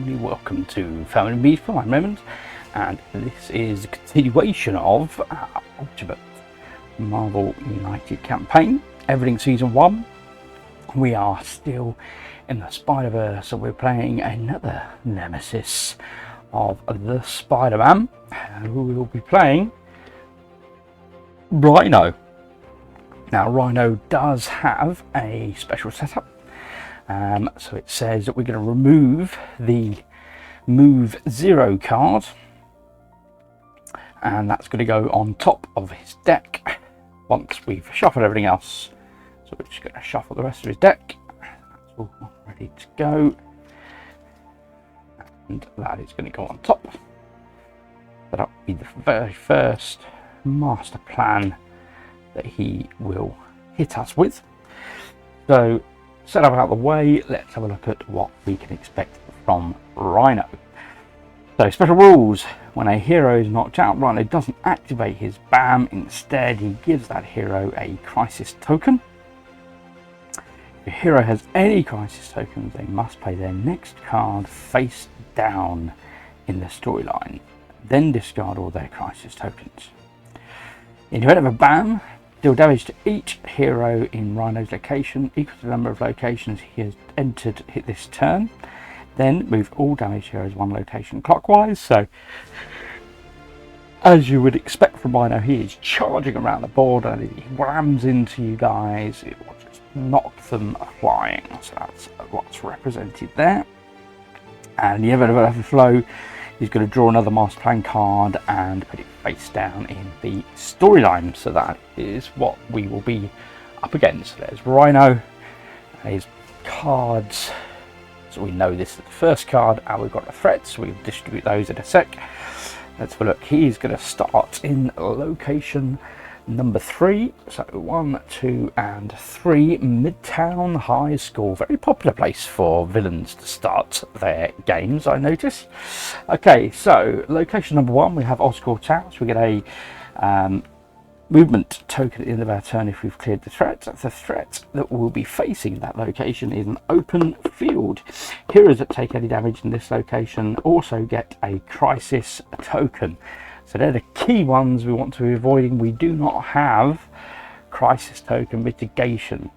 family, welcome to Family Meet for my moment, and this is a continuation of our Ultimate Marvel United campaign, everything season 1. We are still in the Spider-Verse, and we're playing another nemesis of the Spider-Man, and we will be playing Rhino. Now Rhino does have a special setup. So it says that we're going to remove the Move 0 card, and that's going to go on top of his deck once we've shuffled everything else. So we're just going to shuffle the rest of his deck. That's all ready to go, and that is going to go on top. That will be the very first master plan that he will hit us with. So set up out of the way, let's have a look at what we can expect from Rhino. So special rules: when a hero is knocked out, Rhino doesn't activate his BAM. Instead, he gives that hero a crisis token. If a hero has any crisis tokens, they must play their next card face down in the storyline, then discard all their crisis tokens. In the event of a BAM, deal damage to each hero in Rhino's location equal to the number of locations he has entered hit this turn. Then move all damaged heroes one location clockwise. So, as you would expect from Rhino, he is charging around the board and he rams into you guys. It will just knock them flying. So that's what's represented there. And in the event of an overflow, he's going to draw another master plan card and put it face down in the storyline. So that is what we will be up against. There's Rhino, his cards. So we know this is the first card, and we've got the threats. So we'll distribute those in a sec. Let's have a look. He's going to start in location number 3. So 1, 2, and 3, Midtown High School. Very popular place for villains to start their games, I notice. Okay, so location number 1, we have Oscorp Towers. We get a movement token at the end of our turn if we've cleared the threat. The threat that will be facing that location is an open field. Heroes that take any damage in this location also get a crisis token. So they're the key ones we want to be avoiding. We do not have crisis token mitigation,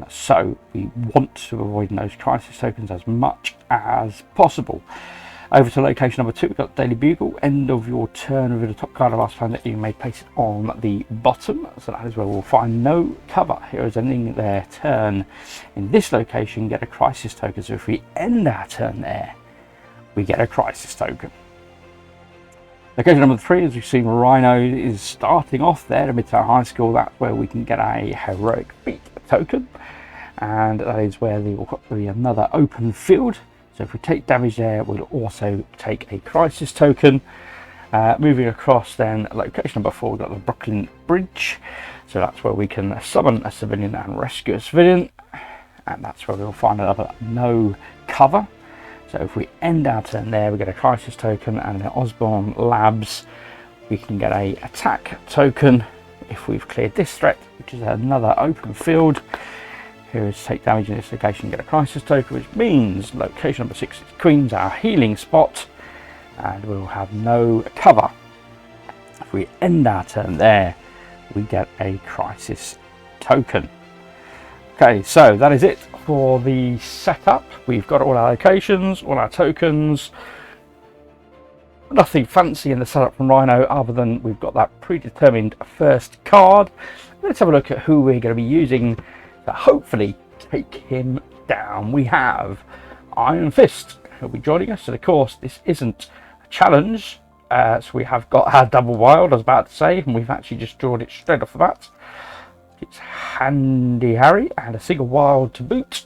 so we want to avoid those crisis tokens as much as possible. Over to location number 2, we've got Daily Bugle. End of your turn with the top card of our plan that you may place it on the bottom. So that is where we'll find no cover. Heroes ending their turn in this location get a crisis token. So if we end our turn there, we get a crisis token. Location number 3, as we've seen, Rhino is starting off there at Midtown High School. That's where we can get a heroic feat token, and that is where there will be another open field. So if we take damage there, we'll also take a crisis token. Moving across then, location number 4, we've got the Brooklyn Bridge. So that's where we can summon a civilian and rescue a civilian, and that's where we'll find another no cover. So if we end our turn there, we get a crisis token, and in Osborn Labs we can get a attack token if we've cleared this threat, which is another open field. Heroes take damage in this location, get a crisis token, which means location number 6 is Queen's, our healing spot, and we'll have no cover. If we end our turn there, we get a crisis token. Okay, so that is it for the setup. We've got all our locations, all our tokens. Nothing fancy in the setup from Rhino other than we've got that predetermined first card. Let's have a look at who we're going to be using to hopefully take him down. We have Iron Fist, who'll be joining us, and of course this isn't a challenge, so we have got our double wild, I was about to say, and we've actually just drawn it straight off the bat. It's Handy Harry and a single wild to boot.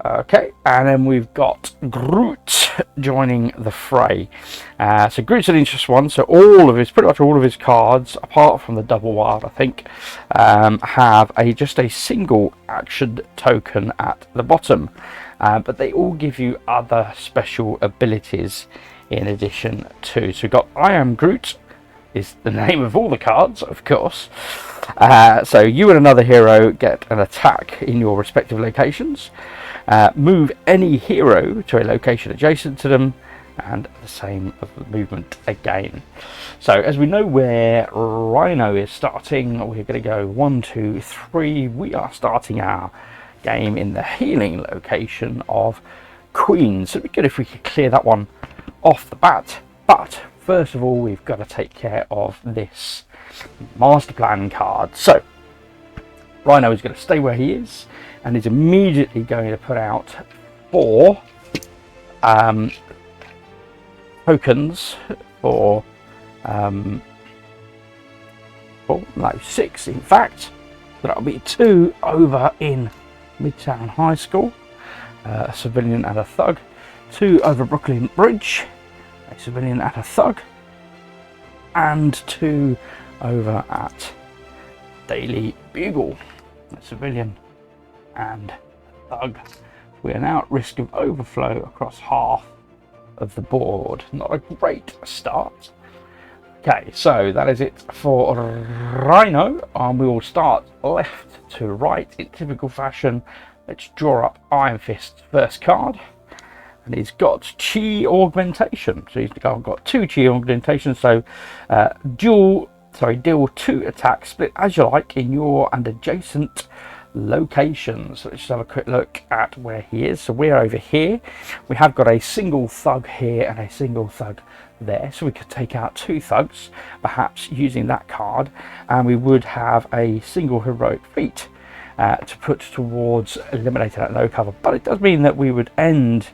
Okay, and then we've got Groot joining the fray. So Groot's an interesting one. So pretty much all of his cards, apart from the double wild, I think, have just a single action token at the bottom. But they all give you other special abilities in addition to. So we've got I Am Groot is the name of all the cards, of course. So you and another hero get an attack in your respective locations. Move any hero to a location adjacent to them, and the same of the movement again. So as we know where Rhino is starting, we're going to go 1, 2, 3. We are starting our game in the healing location of Queen. So it'd be good if we could clear that one off the bat. But first of all, we've got to take care of this master plan card. So Rhino is going to stay where he is and is immediately going to put out 4 tokens for 6 in fact. So that'll be 2 over in Midtown High School, a civilian and a thug, 2 over Brooklyn Bridge, a civilian and a thug, and 2 over at Daily Bugle, a civilian and thug. We are now at risk of overflow across half of the board. Not a great start. Okay, so that is it for Rhino, and we will start left to right in typical fashion. Let's draw up Iron Fist's first card, and he's got chi augmentation. So he's got 2 chi augmentations. So deal 2 attacks, split as you like in your and adjacent locations. So let's just have a quick look at where he is. So we're over here. We have got a single thug here and a single thug there, so we could take out 2 thugs perhaps using that card, and we would have a single heroic feat to put towards eliminating that no cover. But it does mean that we would end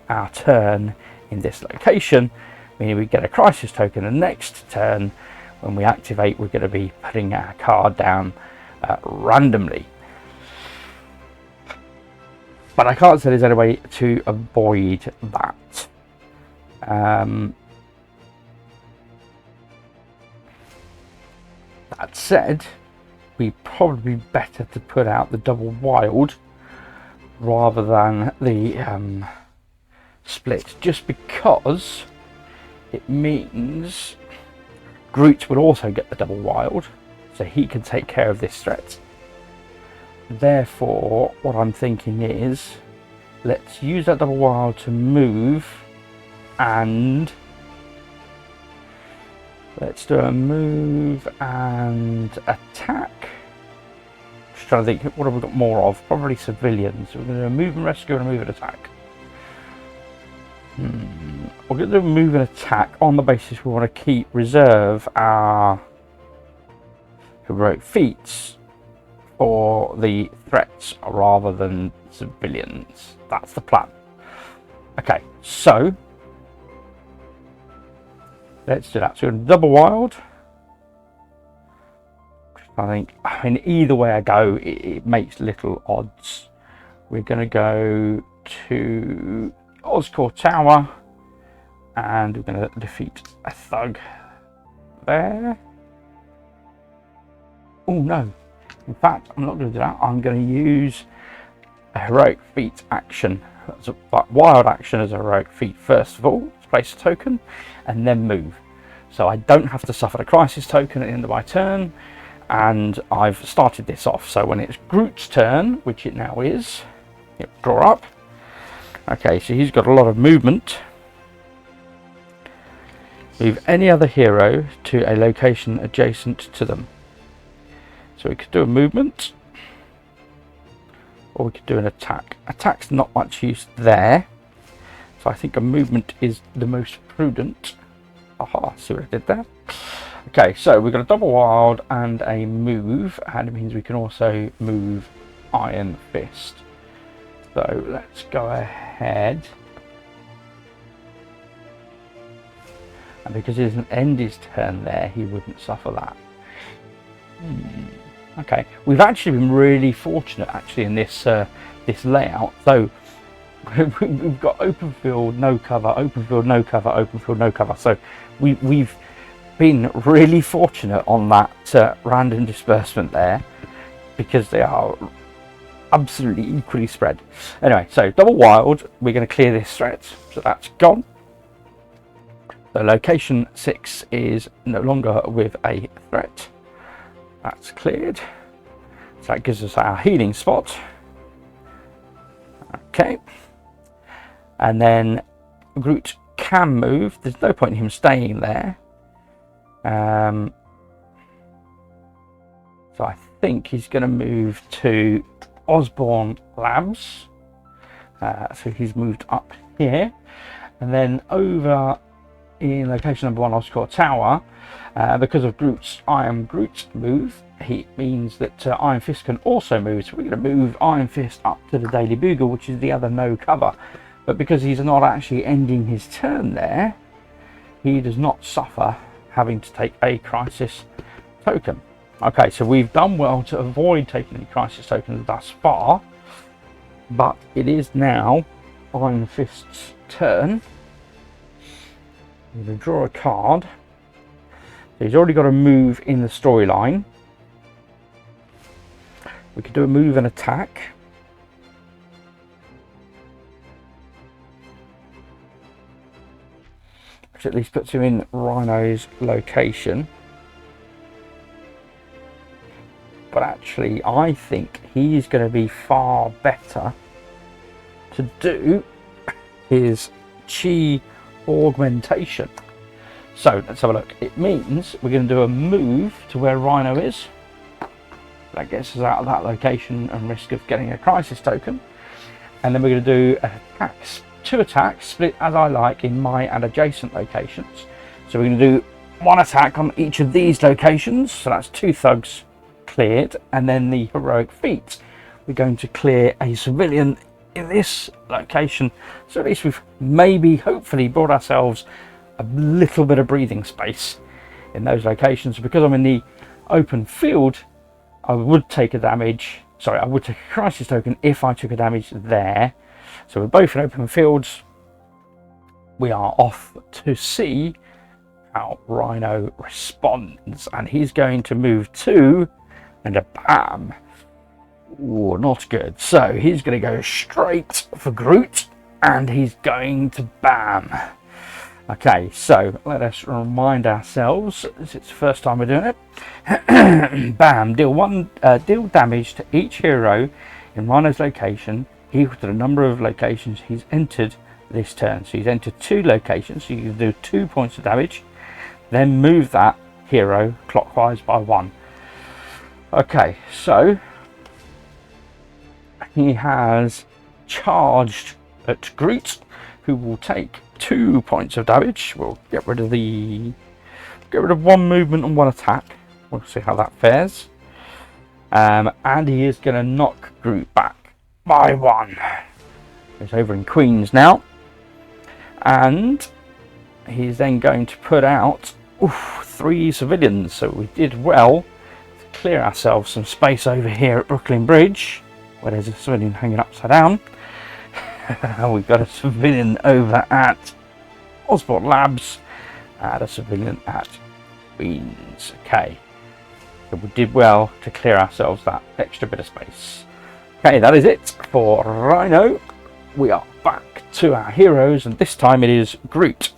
our turn in this location, meaning we get a crisis token. The next turn when we activate, we're going to be putting our card down randomly. But I can't say there's any way to avoid that. That said, we probably better to put out the double wild rather than the split, just because it means Groot will also get the double wild, so he can take care of this threat. Therefore, what I'm thinking is, let's use that double wild to move, and let's do a move and attack. Just trying to think, what have we got more of? Probably civilians. We're going to do a move and rescue and a move and attack. We're going to do a move and attack on the basis we want to reserve our heroic feats for the threats rather than civilians. That's the plan. Okay, so let's do that. So we're going to double wild. I mean, either way I go, it makes little odds. We're going to go to Oscorp Tower, and we're going to defeat a thug there. Oh no. In fact, I'm not going to do that. I'm going to use a heroic feat action. That's a wild action as a heroic feat first of all. Place a token and then move. So I don't have to suffer the crisis token at the end of my turn. And I've started this off. So when it's Groot's turn, which it now is, draw up. Okay, so he's got a lot of movement. Move any other hero to a location adjacent to them. So we could do a movement, or we could do an attack. Attack's not much use there, so I think a movement is the most prudent. Aha, see what I did there? Okay, so we've got a double wild and a move, and it means we can also move Iron Fist. So let's go ahead. And because he doesn't end his turn there, he wouldn't suffer that. Okay, we've actually been really fortunate actually in this this layout. So we've got open field, no cover, open field, no cover, open field, no cover. So we've been really fortunate on that random disbursement there, because they are absolutely equally spread. Anyway, so double wild, we're going to clear this threat, so that's gone. So location 6 is no longer with a threat. That's cleared. So that gives us our healing spot. Okay. And then Groot can move. There's no point in him staying there. So I think he's going to move to Osborne Labs. So he's moved up here. And then over in location number 1, Oscorp Tower, because of Groot's Iron Groot move, he means that Iron Fist can also move. So we're going to move Iron Fist up to the Daily Bugle, which is the other no cover. But because he's not actually ending his turn there, he does not suffer having to take a crisis token. Okay, so we've done well to avoid taking any crisis tokens thus far, but it is now Iron Fist's turn. I'm going to draw a card. So he's already got a move in the storyline. We could do a move and attack. Which at least puts him in Rhino's location. But actually, I think he's going to be far better to do his chi augmentation. So let's have a look. It means we're going to do a move to where Rhino is. That gets us out of that location and risk of getting a crisis token. And then we're going to do attacks. 2 attacks split as I like in my and adjacent locations. So we're going to do 1 attack on each of these locations. So that's 2 thugs cleared, and then the heroic feat, we're going to clear a civilian in this location. So at least we've maybe hopefully brought ourselves a little bit of breathing space in those locations. Because I'm in the open field, I would take a damage, sorry, I would take a crisis token if I took a damage there. So we're both in open fields. We are off to see how Rhino responds, and he's going to move 2 and a bam. Ooh, not good. So he's going to go straight for Groot, and he's going to bam. Okay, so let us remind ourselves, it's the first time we're doing it. Bam, deal damage to each hero in Rhino's location equal to the number of locations he's entered this turn. So he's entered 2 locations, so you can do 2 points of damage, then move that hero clockwise by 1. Okay, so he has charged at Groot, who will take 2 points of damage. We'll get rid of 1 movement and 1 attack. We'll see how that fares. And he is going to knock Groot back by 1. He's over in Queens now, and he's then going to put out 3 civilians. So we did well to clear ourselves some space over here at Brooklyn Bridge, where there's a civilian hanging upside down. We've got a civilian over at Osborne Labs and a civilian at Queens. Okay, so we did well to clear ourselves that extra bit of space. Okay, that is it for Rhino. We are back to our heroes, and this time it is Groot.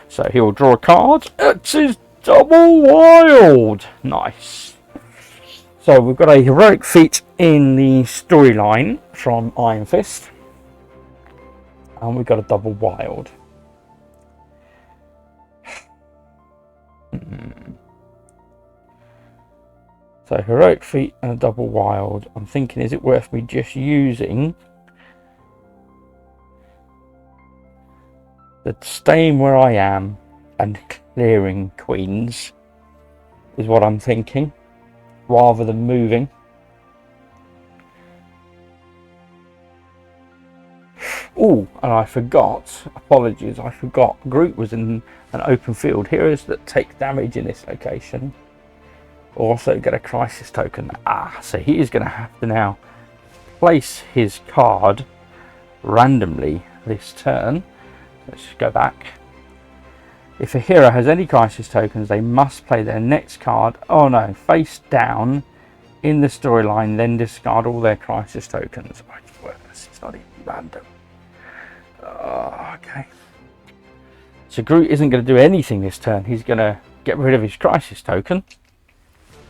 So he will draw a card. It's his double wild. Nice. So we've got a heroic feat in the storyline from Iron Fist, and we've got a double wild. So heroic feat and a double wild. I'm thinking, is it worth me just using the staying where I am and clearing Queens is what I'm thinking, rather than moving. Oh, and I forgot, apologies, I forgot, Groot was in an open field. Heroes that take damage in this location also get a crisis token. So he is going to have to now place his card randomly this turn. Let's just go back. If a hero has any crisis tokens, they must play their next card, oh no, face down in the storyline, then discard all their crisis tokens. It's not even random. Okay. So Groot isn't going to do anything this turn. He's going to get rid of his crisis token.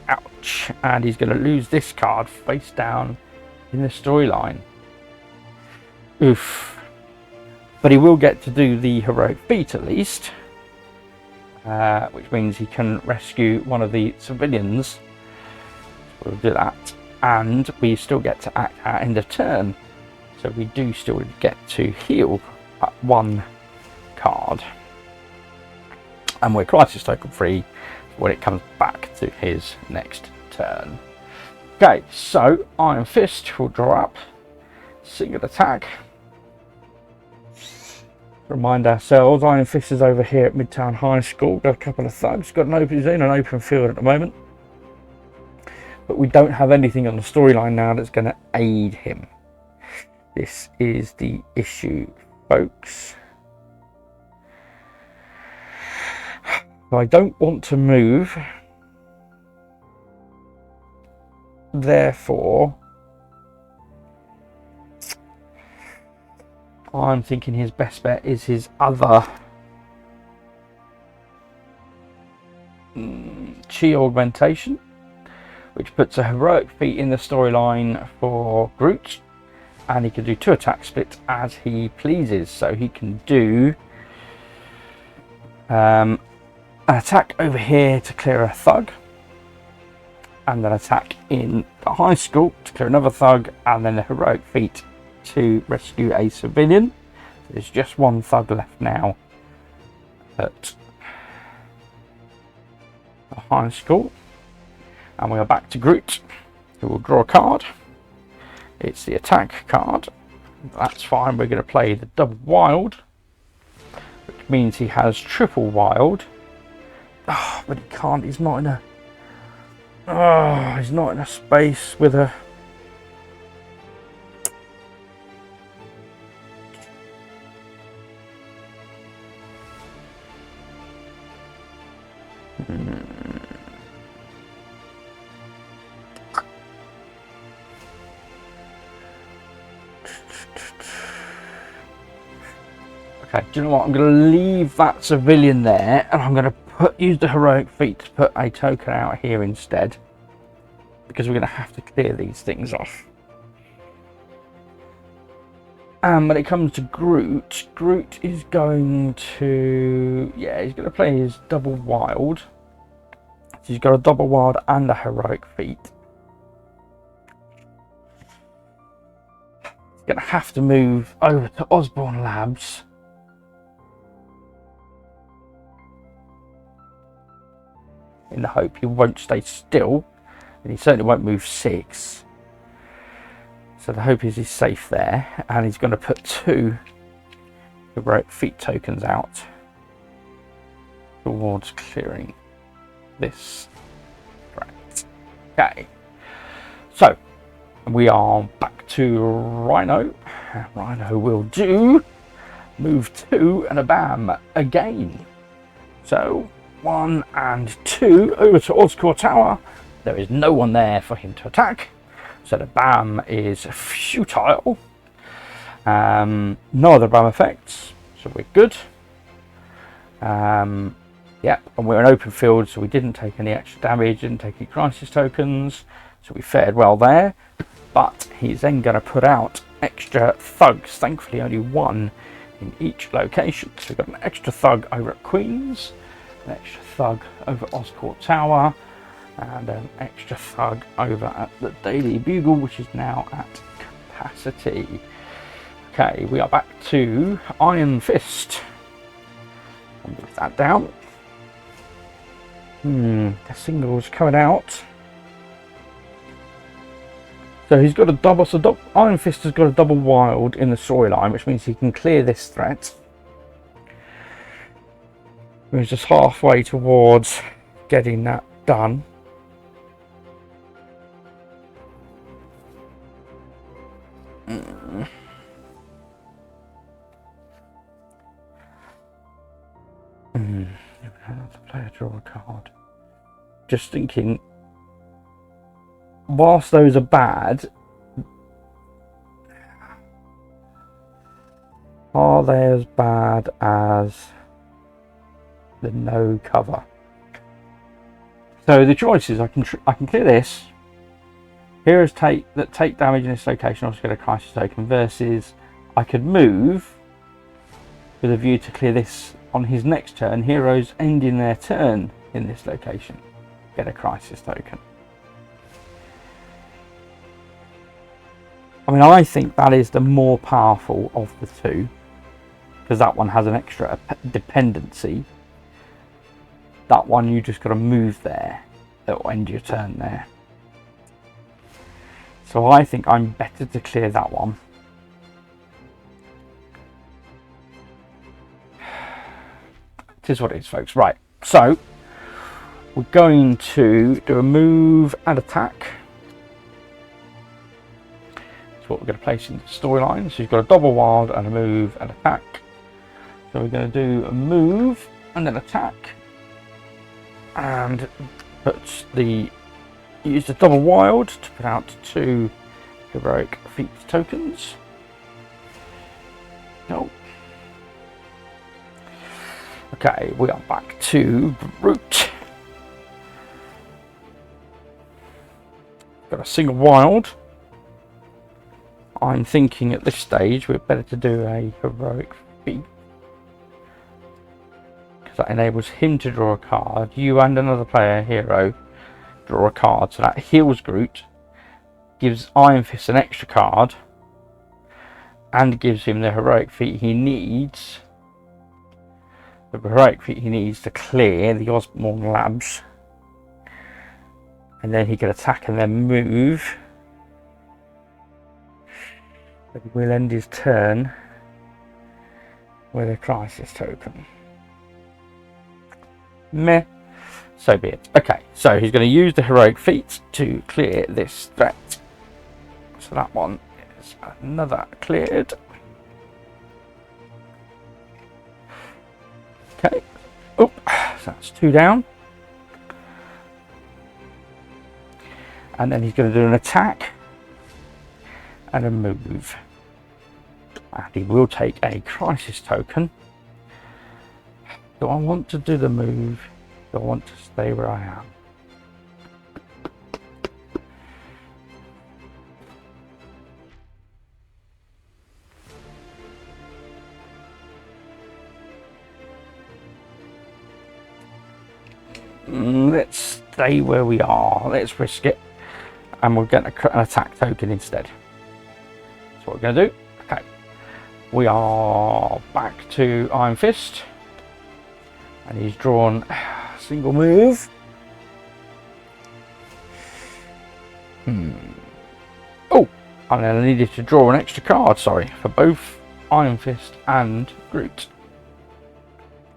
Ouch. damage, and he's going to lose this card face down in the storyline. Oof. But he will get to do the heroic feat at least, which means he can rescue one of the civilians. We'll do that, and we still get to act at end of turn, so we do still get to heal at 1 card, and we're crisis token free when it comes back to his next turn. Okay, so Iron Fist will draw up single attack. Remind ourselves, Iron Fist is over here at Midtown High School. Got a couple of thugs. Got he's in an open field at the moment, but we don't have anything on the storyline now that's going to aid him. This is the issue, folks. I don't want to move, therefore I'm thinking his best bet is his other chi augmentation, which puts a heroic feat in the storyline for Groot, and he can do 2 attack splits as he pleases. So he can do an attack over here to clear a thug, and an attack in the high school to clear another thug, and then a heroic feat to rescue a civilian. There's just 1 thug left now at the high school, and we are back to Groot, who will draw a card. It's the attack card. That's fine. We're going to play the double wild, which means he has triple wild. Oh, but he can't. He's not in a. Oh, he's not in a space with a. Okay, do you know what? I'm going to leave that civilian there, and I'm going to use the heroic feat to put a token out here instead, because we're going to have to clear these things off. And when it comes to Groot, Groot is going to, yeah, he's going to play his double wild. So he's got a double wild and a heroic feat. He's going to have to move over to Osborne Labs. In the hope he won't stay still, and he certainly won't move 6. So the hope is he's safe there, and he's going to put 2 heroic feat tokens out towards clearing this threat. Okay, so we are back to Rhino. Rhino will do move 2 and a bam again. So 1 and 2 over to Oscorp Tower. There is no one there for him to attack, so the bam is futile. No other bam effects, so we're good. Yep, and we're in open field, so we didn't take any extra damage, didn't take any crisis tokens, so we fared well there. But he's then going to put out extra thugs, thankfully only 1 in each location. So we've got an extra thug over at Queens, an extra thug over Oscorp Tower, and an extra thug over at the Daily Bugle, which is now at capacity. Okay, we are back to Iron Fist. I'll move that down. The singles coming out. So he's got a double. So Iron Fist has got a double wild in the storyline, which means he can clear this threat. We're just halfway towards getting that done. Another player draw a card. Just thinking, whilst those are bad, are they as bad as the no cover? So the choice is I can clear this. Here is take damage in this location, also get a crisis token, versus I could move with a view to clear this on his next turn. Heroes ending their turn in this location get a crisis token. I mean, I think that is the more powerful of the two, because that one has an extra dependency. That one you just got to move there, that will end your turn there. So I think I'm better to clear that one. It is what it is, folks. Right, so we're going to do a move and attack. That's what we're going to place in the storyline. So you've got a double wild and a move and attack. So we're going to do a move and then attack, and use the double wild to put out 2 heroic feat tokens. No. Okay, we are back to Groot. Got a single wild. I'm thinking at this stage we're better to do a heroic feat, because that enables him to draw a card. You and another player, hero, draw a card, so that heals Groot, gives Iron Fist an extra card, and gives him the heroic feat he needs. The heroic feat he needs to clear the CMON labs, and then he can attack and then move. But he will end his turn with a crisis token. Meh. So be it. Okay, so he's going to use the heroic feat to clear this threat. So that one is another cleared. Okay. Oh, so that's 2 down. And then he's going to do an attack and a move. And he will take a crisis token. Do I want to do the move? I want to stay where I am. Let's stay where we are. Let's risk it, and we'll get an attack token instead. That's what we're going to do. Okay, we are back to Iron Fist, and he's drawn single move. Oh, and then I needed to draw an extra card, sorry, for both Iron Fist and Groot.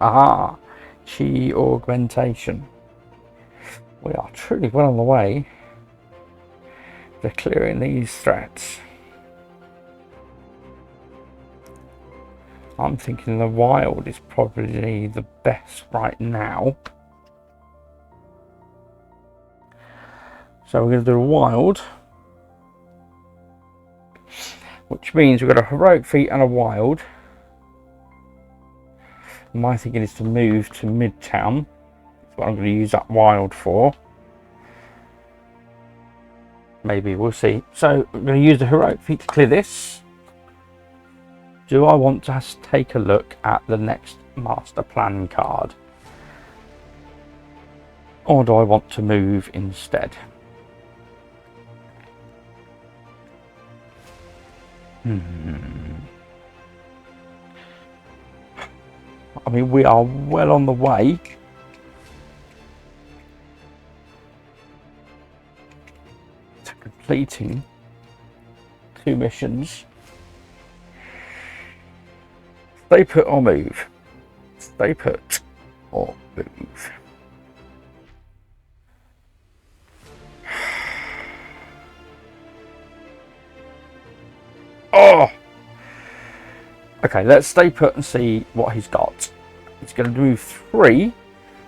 Aha, chi augmentation. We are truly well on the way to clearing these threats. I'm thinking the wild is probably the best right now. So we're going to do a wild, which means we've got a heroic feat and a wild. My thinking is to move to Midtown. That's what I'm going to use that wild for. Maybe, we'll see. So I'm going to use the heroic feat to clear this. Do I want to take a look at the next master plan card? Or do I want to move instead? I mean, we are well on the way to completing 2 missions. Stay put or move. Stay put or move. Oh! Okay, let's stay put and see what he's got. He's going to move 3.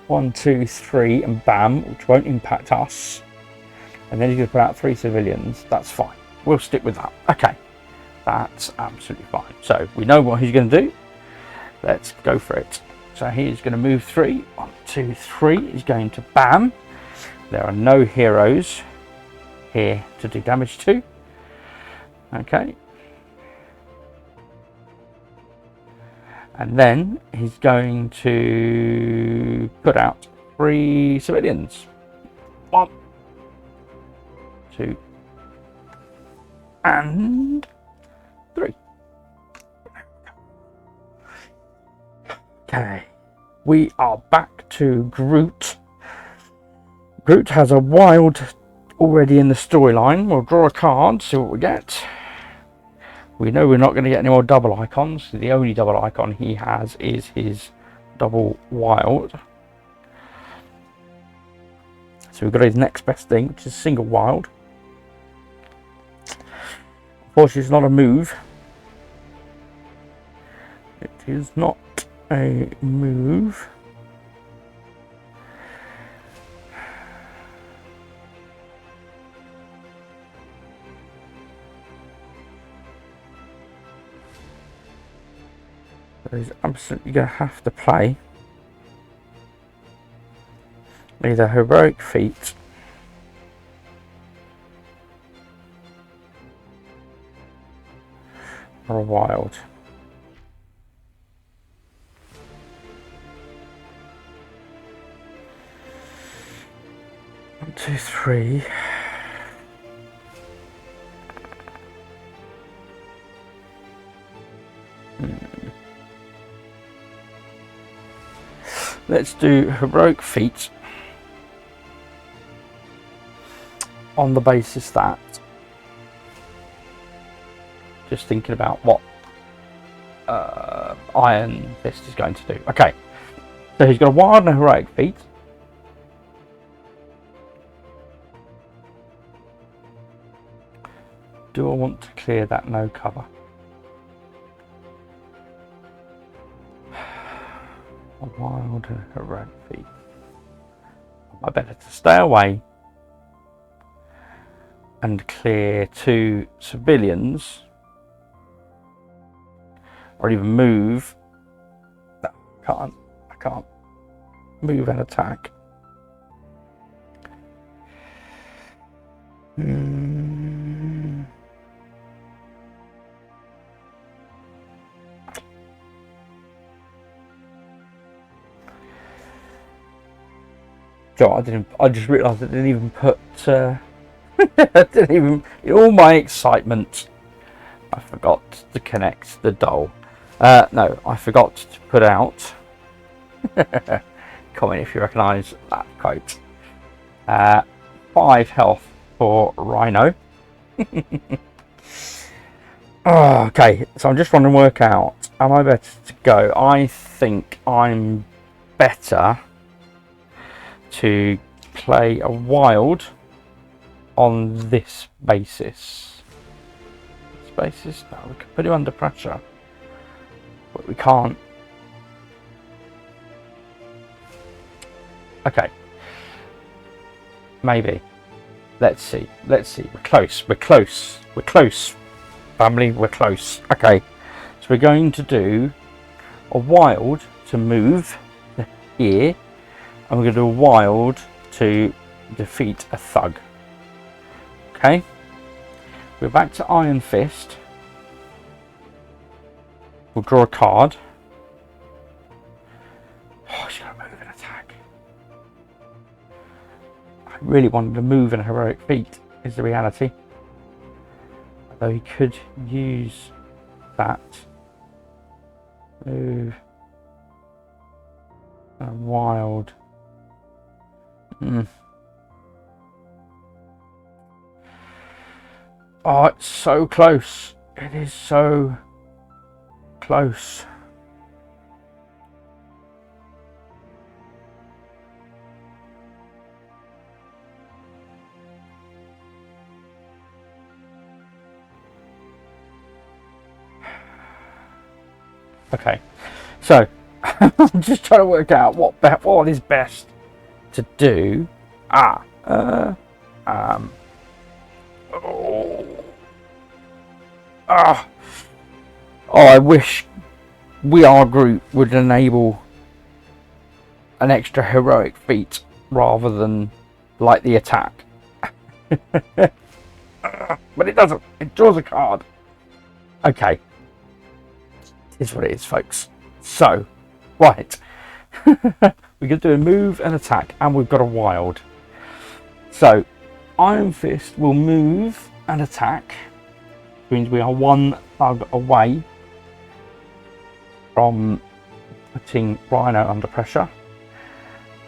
1, 2, 3, and bam, which won't impact us. And then he's going to put out 3 civilians. That's fine. We'll stick with that. Okay. That's absolutely fine. So we know what he's going to do. Let's go for it. So he's going to move 3. 1, 2, 3. He's going to bam. There are no heroes here to do damage to. Okay. And then he's going to put out 3 civilians. 1, 2, and 3. Okay. We are back to Groot. Groot has a wild already in the storyline. We'll draw a card, see what we get. We know we're not going to get any more double icons. The only double icon he has is his double wild. So we've got his next best thing, which is single wild. Unfortunately, it's not a move. It is not a move. So he's absolutely going to have to play either heroic feat or a wild. One, two, three. Let's do heroic feat on the basis that, just thinking about what Iron Fist is going to do. Okay, so he's got a wild and a heroic feat. Do I want to clear that no cover? A wild and heroic feat. I better to stay away and clear 2 civilians, or even move. No, I can't move and attack. I just realised I didn't even put I didn't even, in all my excitement, I forgot to connect the doll. No, I forgot to put out comment if you recognise that quote. 5 health for Rhino. Okay, so I'm just trying to work out, am I better to go? I think I'm better to play a wild on this basis. This basis? No, we can put him under pressure, but we can't. Okay, maybe. Let's see. We're close. Family, we're close. Okay, so we're going to do a wild to move here, and we're going to do a wild to defeat a thug. Okay, we're back to Iron Fist. We'll draw a card. Oh, she's got to move and attack. I really wanted to move in a heroic feat, is the reality. Although he could use that. Move. And wild. Oh, it's so close. It is so close. Okay, so I'm just trying to work out what is best to do. Oh, I wish We Are Groot would enable an extra heroic feat rather than like the attack. But it doesn't. It draws a card. Okay. It's what it is, folks. So, right. We can do a move and attack, and we've got a wild. So, Iron Fist will move and attack. Which means we are one thug away from putting Rhino under pressure.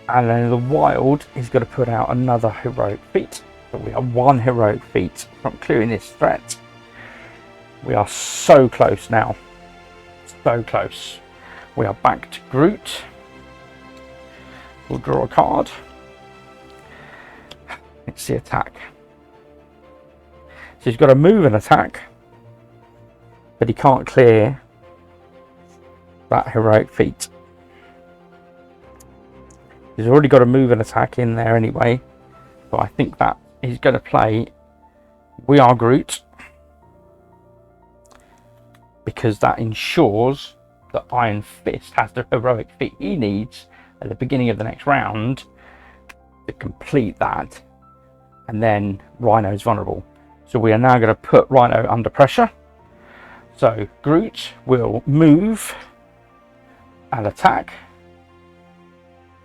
And then the wild is going to put out another heroic feat. So we are one heroic feat from clearing this threat. We are so close now. So close. We are back to Groot. We'll draw a card. It's the attack. So he's got to move and attack, but he can't clear that heroic feat. He's already got to move and attack in there anyway. So I think that he's going to play We Are Groot, because that ensures that Iron Fist has the heroic feat he needs at the beginning of the next round to complete that, and then Rhino is vulnerable. So we are now going to put Rhino under pressure. So Groot will move and attack,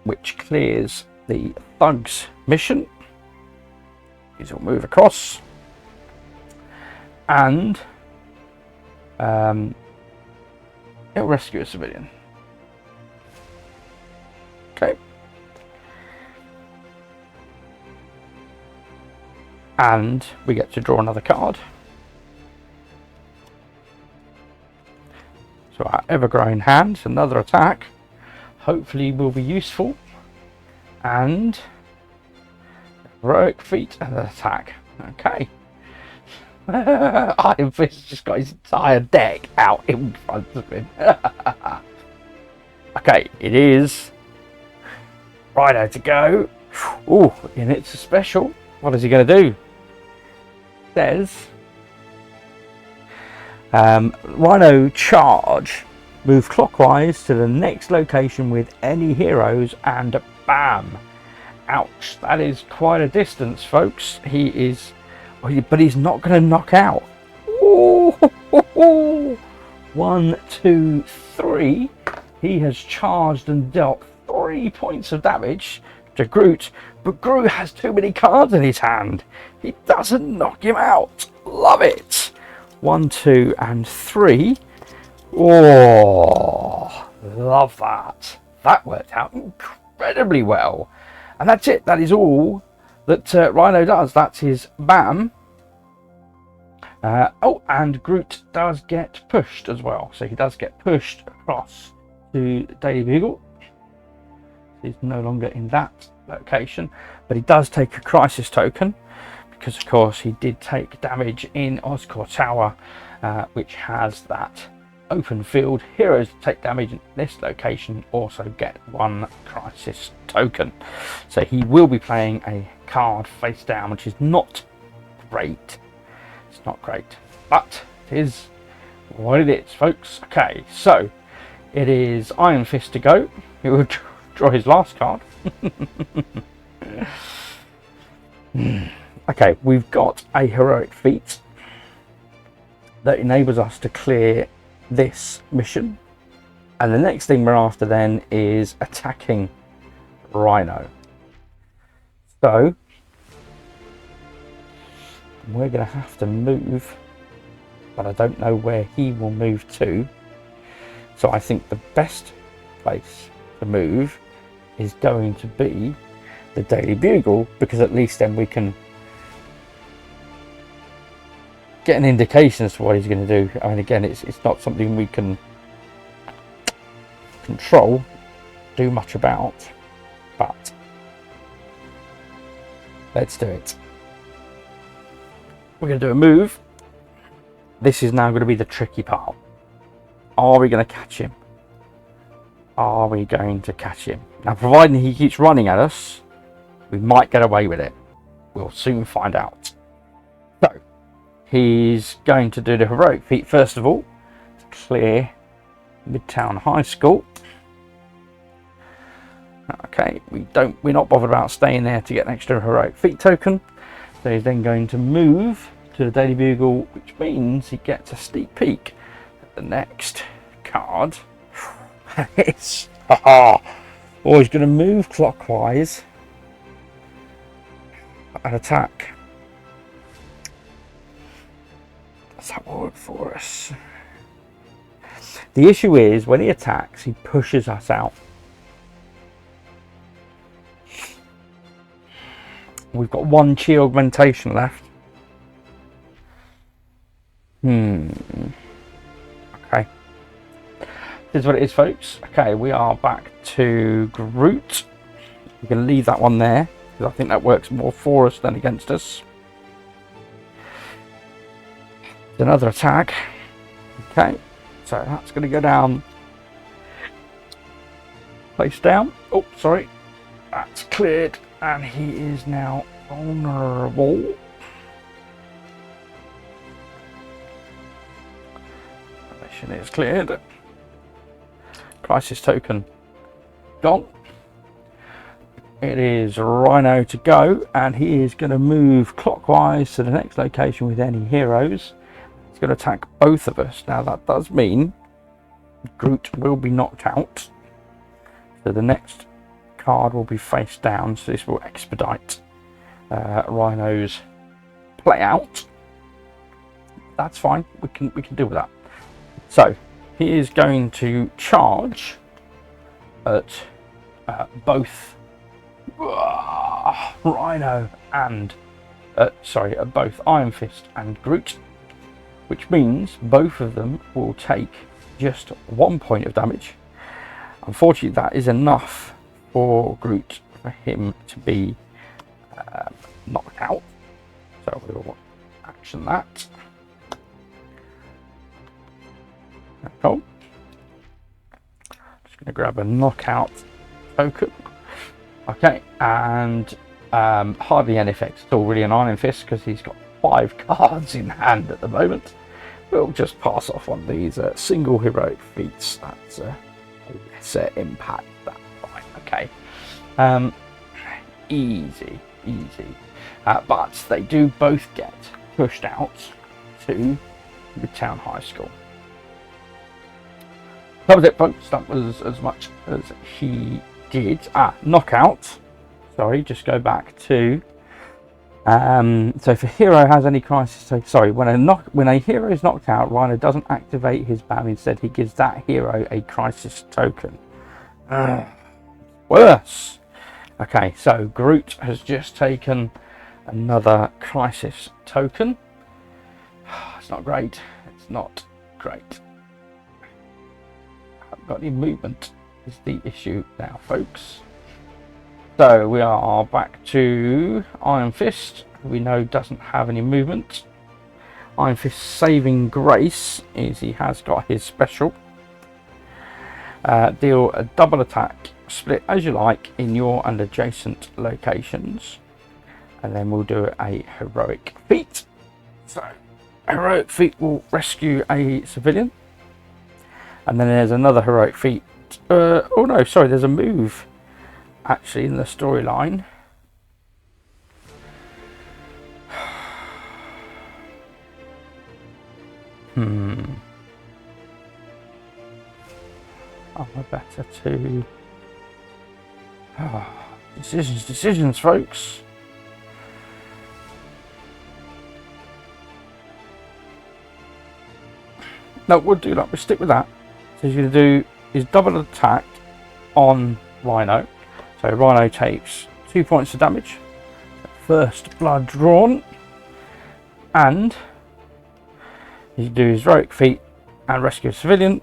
which clears the Thug's mission. He will move across, and it'll rescue a civilian. Okay. And we get to draw another card. So our ever-growing hands, another attack, hopefully will be useful. And heroic feat and an attack. Okay. Iron Fist just got his entire deck out in front of him. Okay, it is Rhino to go. Oh, and it's a special. What is he going to do? Says Rhino charge. Move clockwise to the next location with any heroes, and bam! Ouch! That is quite a distance, folks. He is. But he's not going to knock out. Ooh, 1, 2, 3. He has charged and dealt 3 points of damage to Groot, but Groot has too many cards in his hand. He doesn't knock him out. Love it. 1, 2, and 3. Oh, love that. That worked out incredibly well. And that's it. That is all that Rhino does. That's his bam. Oh, and Groot does get pushed as well. So he does get pushed across to Daily Bugle. He's no longer in that location, but he does take a crisis token because, of course, he did take damage in Oscorp Tower, which has that open field. Heroes that take damage in this location also get 1 crisis token. So he will be playing a card face down, which is not great. It's not great, but it is what it is, folks. Okay, so it is Iron Fist to go. He will draw his last card. Okay, we've got a heroic feat that enables us to clear this mission, and the next thing we're after then is attacking Rhino. So we're going to have to move, but I don't know where he will move to. So I think the best place to move is going to be the Daily Bugle, because at least then we can get an indication as to what he's going to do. I mean, again, it's not something we can control, do much about, but let's do it. We're going to do a move. This is now going to be the tricky part. Are we going to catch him? Are we going to catch him? Now, providing he keeps running at us, we might get away with it. We'll soon find out. So, he's going to do the heroic feat first of all to clear Midtown High School. Okay, we're not bothered about staying there to get an extra heroic feat token. So he's then going to move to the Daily Bugle, which means he gets a sneak peek at the next card. It's or he's going to move clockwise and attack. Does that work for us? The issue is when he attacks, he pushes us out. We've got one chi augmentation left. Okay. This is what it is, folks. Okay, we are back to Groot. We can leave that one there because I think that works more for us than against us. Another attack. Okay, so that's going to go down. Face down. Oh, sorry. That's cleared. And he is now vulnerable. Mission is cleared. Crisis token gone. It is Rhino to go, and he is going to move clockwise to the next location with any heroes. He's going to attack both of us. Now that does mean Groot will be knocked out. So the next card will be face down, so this will expedite Rhino's play out. That's fine. We can deal with that. So he is going to charge at both Rhino and at both Iron Fist and Groot, which means both of them will take just 1 point of damage. Unfortunately, that is enough for Groot for him to be knocked out. So we will action that. Cool. Just going to grab a knockout token. Okay, and hardly any effects at all really on Iron Fist because he's got 5 cards in hand at the moment. We'll just pass off on these single heroic feats. That's a lesser impact. That's fine. Okay, easy. But they do both get pushed out to Midtown High School. That was it, folks. That was as much as he did. Knockout. Sorry, just go back to. So if a hero has any crisis, when a hero is knocked out, Rhino doesn't activate his ban. Instead, he gives that hero a crisis token. Worse. Okay, so Groot has just taken another crisis token. It's not great. It's not great. I haven't got any movement is the issue now, folks. So we are back to Iron Fist, who we know doesn't have any movement. Iron Fist's saving grace is he has got his special. Deal a double attack, split as you like in your and adjacent locations. And then we'll do a heroic feat. So, a heroic feat will rescue a civilian. And then there's another heroic feat. Oh no, sorry, there's a move actually in the storyline. Am I better to... decisions, folks. No, we'll do that. We'll stick with that. So he's going to do his double attack on Rhino. So Rhino takes 2 points of damage. First blood drawn. And he do his heroic feat and rescue a civilian.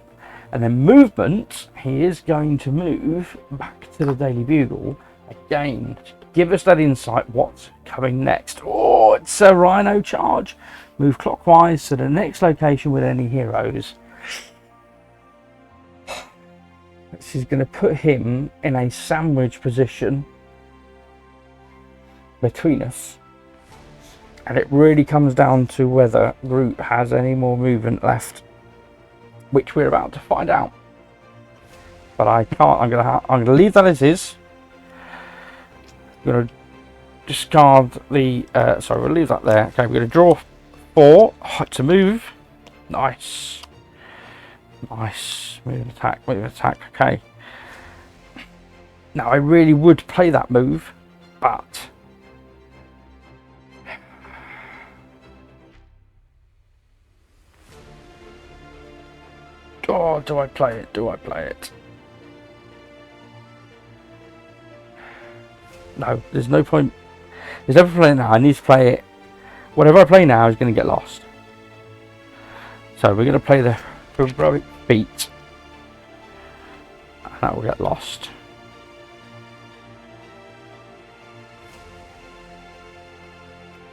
And then movement, he is going to move back to the Daily Bugle again. Give us that insight what's coming next. Oh, it's a Rhino charge. Move clockwise to the next location with any heroes. This is going to put him in a sandwich position between us. And it really comes down to whether Groot has any more movement left, which we're about to find out. But I can't. I'm going to leave that as is We're going to discard the... sorry, we'll leave that there. Okay, we're going to draw 4 to move. Nice. Nice. Move and attack, move and attack. Okay. Now, I really would play that move, but... oh, do I play it? Do I play it? No, there's no point. There's never playing now. I need to play it. Whatever I play now is going to get lost. So we're going to play the heroic feat. And that will get lost.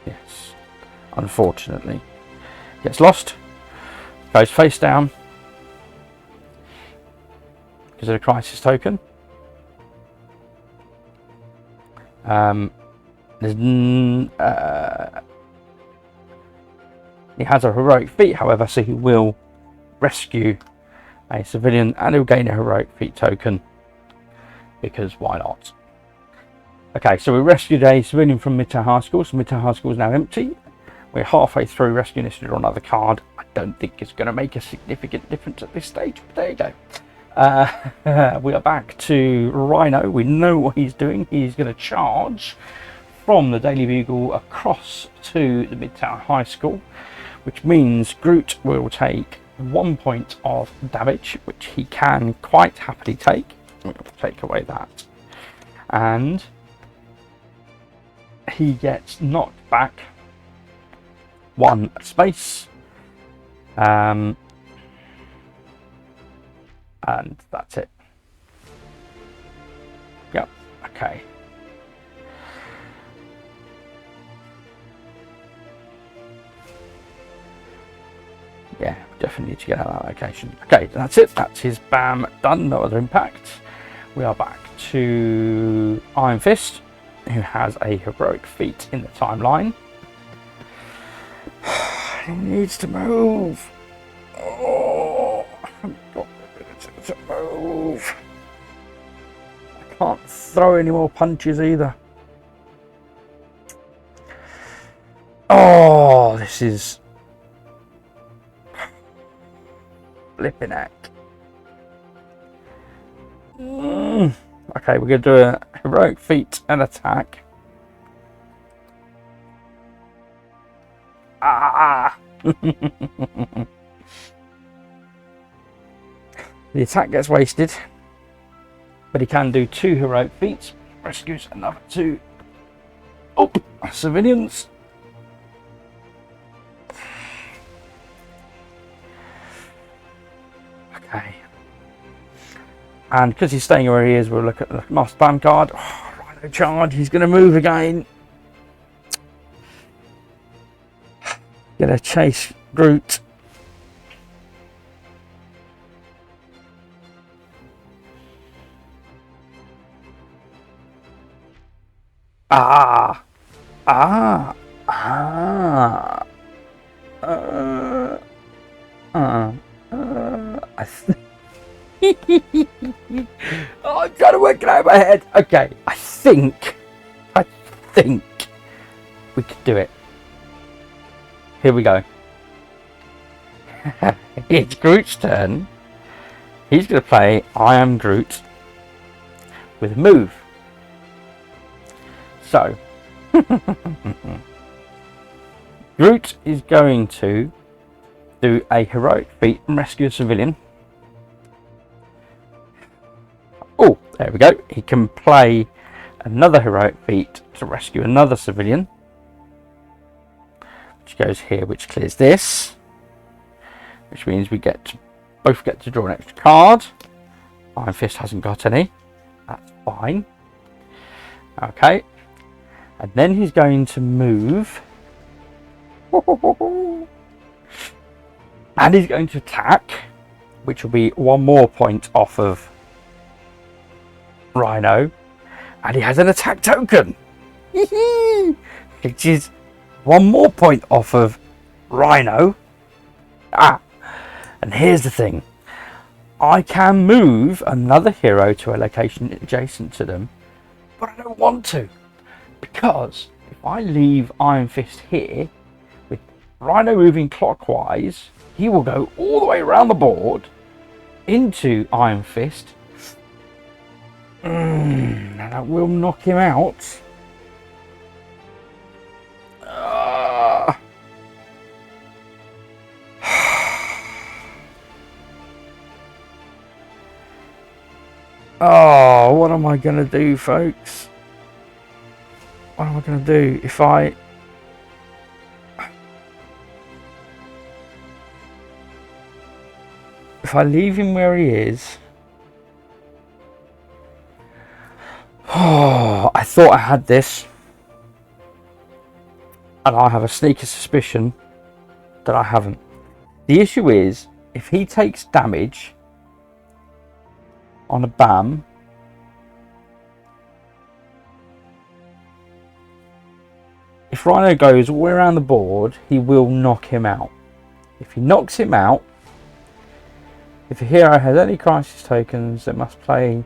Yes. Unfortunately. Gets lost. Goes face down. Because of the crisis token. He has a heroic feat, however, so he will rescue a civilian and he'll gain a heroic feat token, because why not? Okay, so we rescued a civilian from Midtown High School, so Midtown High School is now empty. We're halfway through rescuing this to draw another card. I don't think it's going to make a significant difference at this stage, but there you go. We are back to Rhino. We know what he's doing. He's going to charge from the Daily Bugle across to the Midtown High School, which means Groot will take 1 point of damage, which he can quite happily take. We'll take away that, and he gets knocked back 1 space. And that's it. Yep, okay. Yeah, definitely need to get out of that location. Okay, that's it. That's his BAM done. No other impact. We are back to Iron Fist, who has a heroic feat in the timeline. He needs to move. Oh, I've got to move. I can't throw any more punches either. Oh, this is flipping heck. Okay, we're going to do a heroic feat and attack. The attack gets wasted, but he can do 2 heroic feats. Rescues another 2 civilians. Okay. And because he's staying where he is, we'll look at the Master Plan card. Oh, Rhino charge. He's going to move again. Gonna chase Groot. I oh, I'm trying to work it out in my head. Okay, I think we could do it. Here we go. It's Groot's turn. He's going to play I Am Groot with a move. So, Groot is going to do a heroic feat and rescue a civilian. Oh, there we go. He can play another heroic feat to rescue another civilian, which goes here, which clears this, which means we both get to draw an extra card. Iron Fist hasn't got any. That's fine. Okay. And then he's going to move. And he's going to attack, which will be 1 more point off of Rhino. And he has an attack token, which is 1 more point off of Rhino. And here's the thing. I can move another hero to a location adjacent to them, but I don't want to. Because if I leave Iron Fist here, with Rhino moving clockwise, he will go all the way around the board into Iron Fist. And that will knock him out. Oh, what am I going to do, folks? What am I going to do if I leave him where he is? Oh, I thought I had this, and I have a sneaky suspicion that I haven't. The issue is, if he takes damage on a BAM, if Rhino goes all the way around the board, he will knock him out. If he knocks him out, if a hero has any crisis tokens that must play,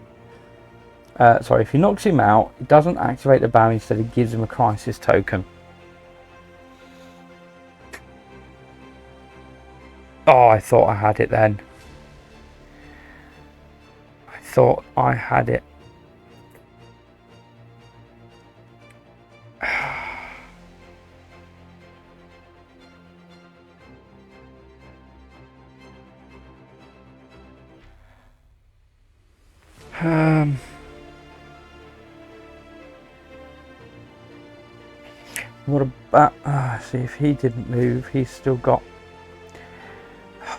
if he knocks him out, it doesn't activate the BAM, instead it gives him a crisis token. Oh, I thought I had it then. I thought I had it. What about, see, if he didn't move, he's still got,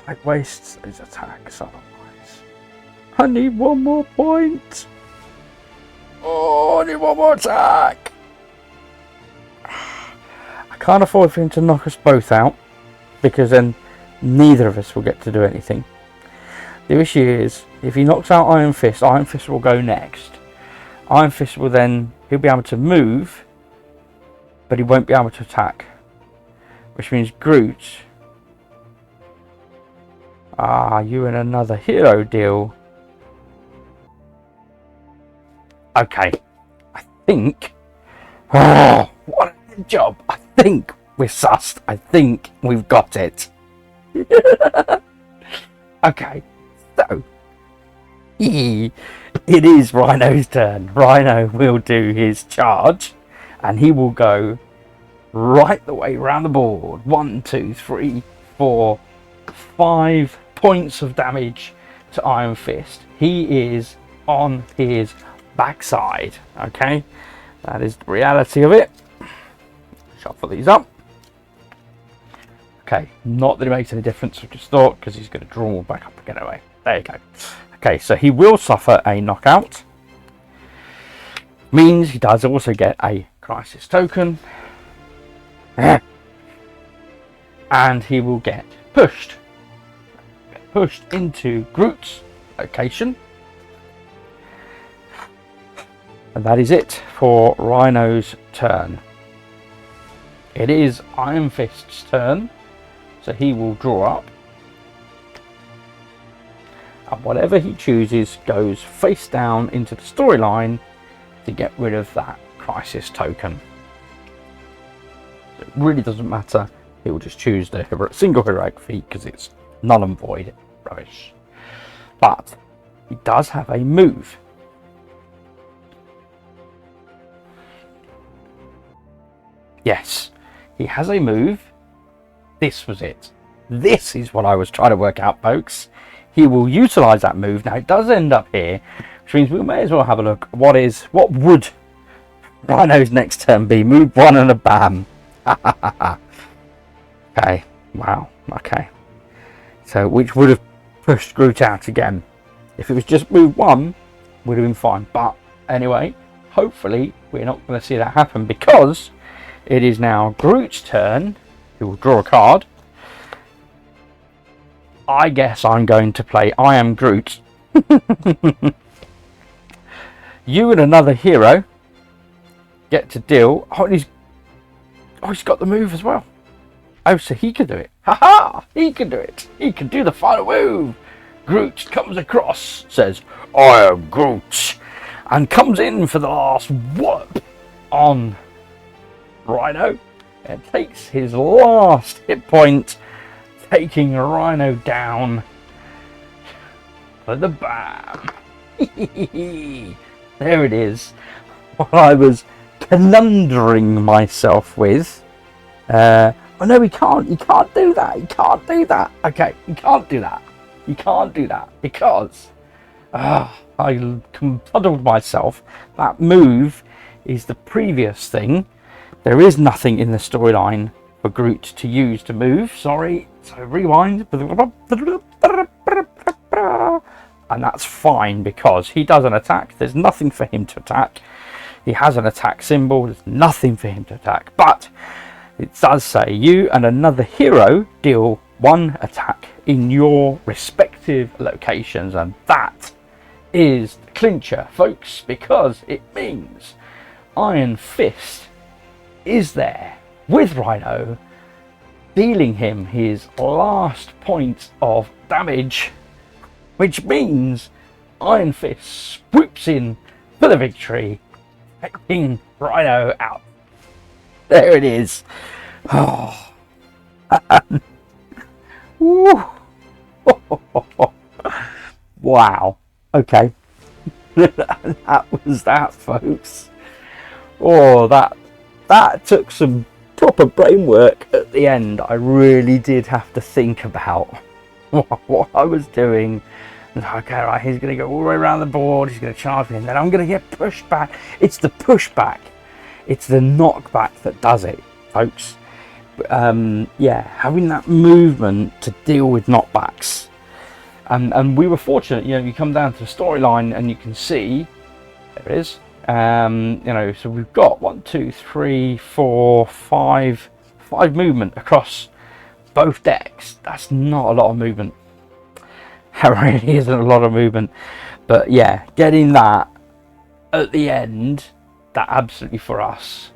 it wastes his attacks otherwise. I need one more point. Oh, I need one more attack. I can't afford for him to knock us both out, because then neither of us will get to do anything. The issue is, if he knocks out Iron Fist will go next. Iron Fist will then, he'll be able to move, but he won't be able to attack. Which means Groot, you and another hero deal. Okay, I think, what a good job. I think we're sussed. I think we've got it. Okay, so it is Rhino's turn. Rhino will do his charge, and he will go right the way around the board. 1, 2, 3, 4, 5 points of damage to Iron Fist. He is on his backside. Okay, that is the reality of it. Shuffle these up. Okay, not that it makes any difference, I just thought, because he's going to draw back up again anyway. There you go. Okay, so he will suffer a knockout. Means he does also get a crisis token. And he will get pushed. Pushed into Groot's location. And that is it for Rhino's turn. It is Iron Fist's turn. So he will draw up. And whatever he chooses goes face down into the storyline to get rid of that crisis token. So it really doesn't matter. He will just choose the single heroic feat because it's null and void rubbish. But he does have a move. Yes, he has a move. This was it. This is what I was trying to work out, folks. He will utilize that move. Now it does end up here, which means we may as well have a look. What would Rhino's next turn be? Move 1 and a BAM. Okay, wow, okay. So which would have pushed Groot out again. If it was just move 1, would have been fine. But anyway, hopefully we're not going to see that happen, because it is now Groot's turn. He will draw a card. I guess I'm going to play I Am Groot. You and another hero get to deal. Oh, he's got the move as well. Oh, so he can do it. Ha! He can do it. He can do the final move. Groot comes across, says, I am Groot, and comes in for the last whoop on Rhino and takes his last hit point, taking Rhino down for the bam. There it is. What I was conundering myself with. Oh no, he can't do that. He can't do that. Okay, he can't do that. He can't do that because I confuddled myself. That move is the previous thing. There is nothing in the storyline for Groot to use to move. Sorry. So rewind. And that's fine because he does an attack. There's nothing for him to attack. He has an attack symbol. There's nothing for him to attack. But it does say you and another hero deal 1 attack in your respective locations. And that is the clincher, folks, because it means Iron Fist is there with Rhino, dealing him his last point of damage, which means Iron Fist swoops in for the victory, taking Rhino out. There it is. Oh. Wow. Okay. That was that, folks. Oh, that took some proper brain work at the end. I really did have to think about what I was doing. Okay, right, he's going to go all the way around the board. He's going to charge me, and then I'm going to get pushed back. It's the pushback. It's the knockback that does it, folks. Yeah, having that movement to deal with knockbacks. And we were fortunate, you know, you come down to the storyline and you can see, there it is, you know, so we've got 1, 2, 3, 4, 5 movement across both decks. That's not a lot of movement. It really isn't a lot of movement. But yeah, getting that at the end, that absolutely for us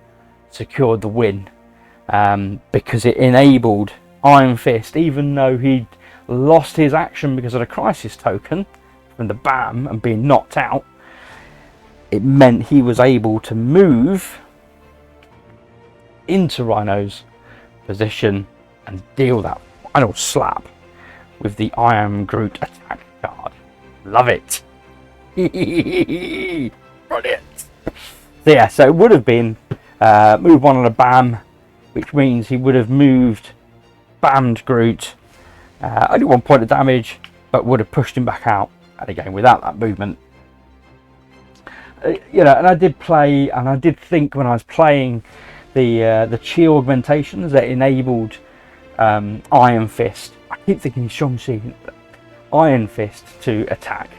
secured the win, because it enabled Iron Fist, even though he'd lost his action because of the crisis token from the BAM and being knocked out, it meant he was able to move into Rhino's position and deal that final slap with the Iron Groot attack card. Love it. Brilliant. So yeah, so it would have been move 1 on a BAM, which means he would have moved BAM'd Groot, only 1 point of damage, but would have pushed him back out. And again, without that movement, you know, and I did play, and I did think when I was playing the chi augmentations that enabled Iron Fist. I keep thinking Shang-Chi, Iron Fist to attack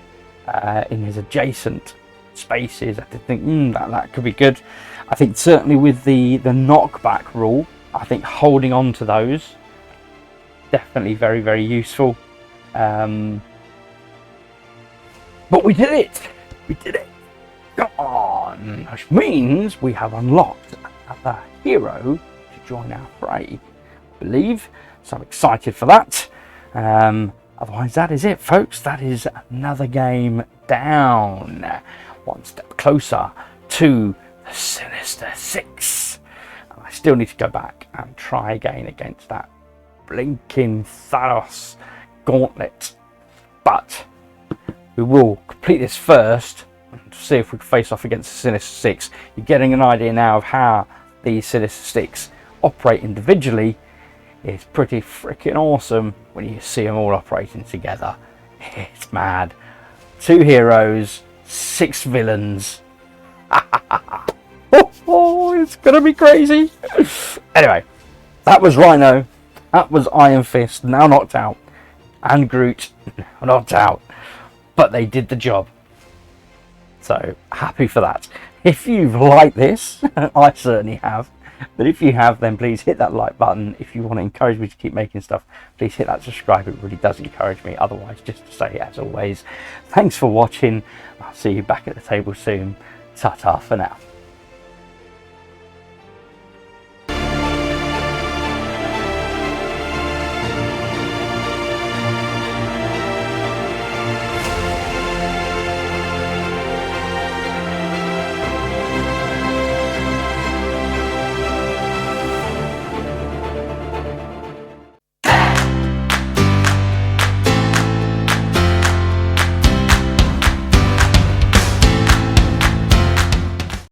in his adjacent spaces. I did think that could be good. I think certainly with the knockback rule, I think holding on to those definitely very, very useful. But we did it. We did it. Go on, which means we have unlocked another hero to join our fray, I believe. So I'm excited for that. Otherwise, that is it, folks. That is another game down. 1 step closer to the Sinister Six. And I still need to go back and try again against that blinking Thanos gauntlet. But we will complete this first and see if we can face off against the Sinister Six. You're getting an idea now of how these Sinister Six operate individually. It's pretty freaking awesome when you see them all operating together. It's mad. 2 heroes, 6 villains. Oh, it's gonna be crazy. Anyway, that was Rhino. That was Iron Fist, now knocked out, and Groot, knocked out. But they did the job. So happy for that. If you've liked this, I certainly have. But if you have, then please hit that like button. If you want to encourage me to keep making stuff, please hit that subscribe. It really does encourage me. Otherwise, just to say, as always, thanks for watching. I'll see you back at the table soon. Ta-ta for now.